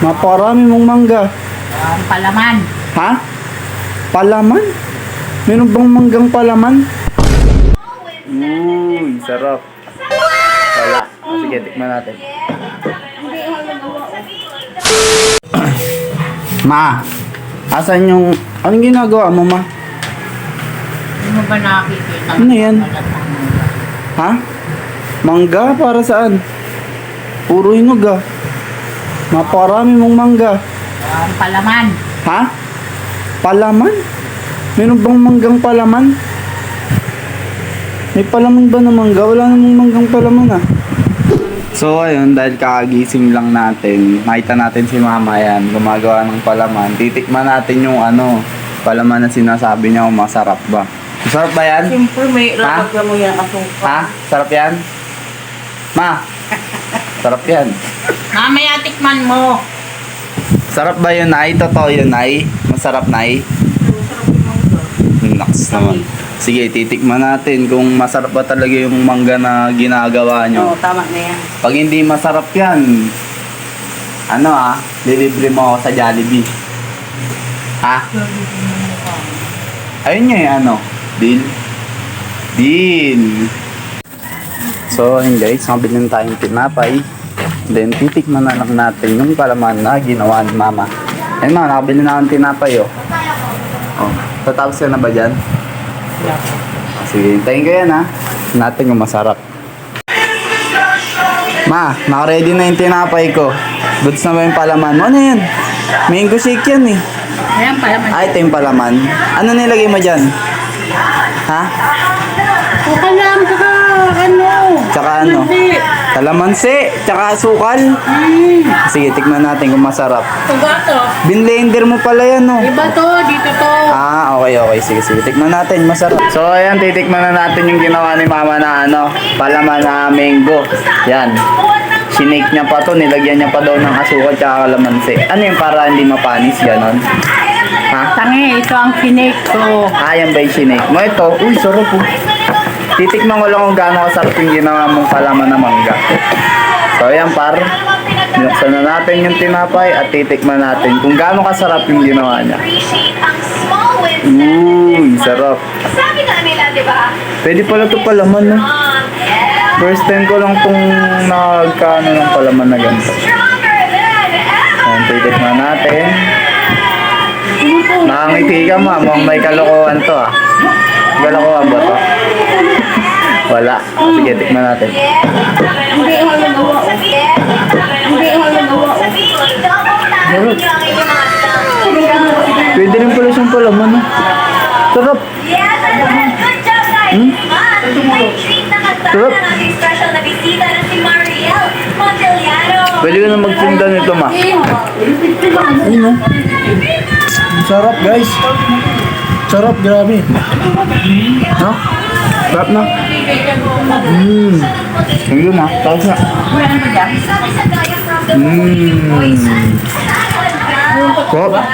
Napakarami mong mangga. Palaman. Ha? Palaman? Meron bang manggang palaman? Uy, sarap. Wala. Sige, tikman natin. Ma, asan yung... Anong ginagawa mo, ma? Hindi mo ba nakikita? Ano yan? Ha? Mangga? Para saan? Puro hinog ah. Napakarami mong mangga. Palaman. Ha? Palaman? Meron bang manggang palaman? May palaman ba na mangga? Wala namang manggang palaman ah. So ayun, dahil kakagising lang natin, makita natin si mama yan, gumagawa ng palaman. Titikman natin yung palaman na sinasabi niya kung masarap ba. Masarap ba yan? Siyempre may Ha? lalagyan mo yan asukal. Ha? Sarap yan? Ma? Sarap yan. Mamaya tikman mo. Sarap ba yun, Nay? Totoo yun, Nay? Masarap, Nay? Naks naman. Sige, titikman natin kung masarap ba talaga yung mangga na ginagawa nyo. Oo, tama na yan. Pag hindi masarap yan, lilibre mo ako sa Jollibee. Ha? Ayun nga deal? Deal! So, ayun guys, mabilin tayong tinapay. Then, titikman na lang natin yung palaman na ginawa ni mama. Ayun mga, nakabili na akong tinapay tatapos ka na ba dyan? Sige, hintayin ko yan ha. Natin kung masarap. Ma, naka-ready na yung tinapay ko. Goods na ba yung palaman mo? Ano yan? Mango shake yan eh. Ayan, palaman. Ay, ito yung palaman. Ano nilagay mo dyan? Ha? Kalam, saka Tsaka ano? Kalamansi, tsaka asukal. Sige, tikman natin kung masarap. Tuga to. Binlender mo pala yan Iba to, dito to. Okay. Sige. Tikman natin, masarap. So, ayan, titikman na natin yung ginawa ni mama na palaman na mango. Yan. Sinake niya pa to, nilagyan niya pa daw ng asukal tsaka kalamansi. Ano yung para hindi mapanis, ganon? Ha? Tangi, ito ang sinake ko. Yan ba yung sinake mo? Ito, uy, sarap po. Titikman ko lang kung gaano kasarap yung ginawa mong palaman na mangga. So, ayan par. Binuksan na natin yung tinapay at titikman natin kung gaano kasarap yung ginawa niya. Uy, sarap. Sabi nga nila, di ba? Pwede pala ito palaman, no? First time ko lang itong nagkaano ng palaman na ganito. Ayan, titikman natin. Nakangiti ka ma, mukhang may kalokohan to ah. Kalokohan ba to? Wala. Sige, tikman natin. Hindi ako nagawa. Hindi ako nagawa. Pwede rin pala siyang palaman, no? Sarap. Yes, good job guys! May treat na kasama natin special na bisita na si Mariel Montellano. Pwede ka na magtinda nito, ma. Ayun, no? Sarap, guys. Sarap, grabe. Ha? Sarap na. Ayun na, tapos na. Sabi sa gaya from the voice. Sarap.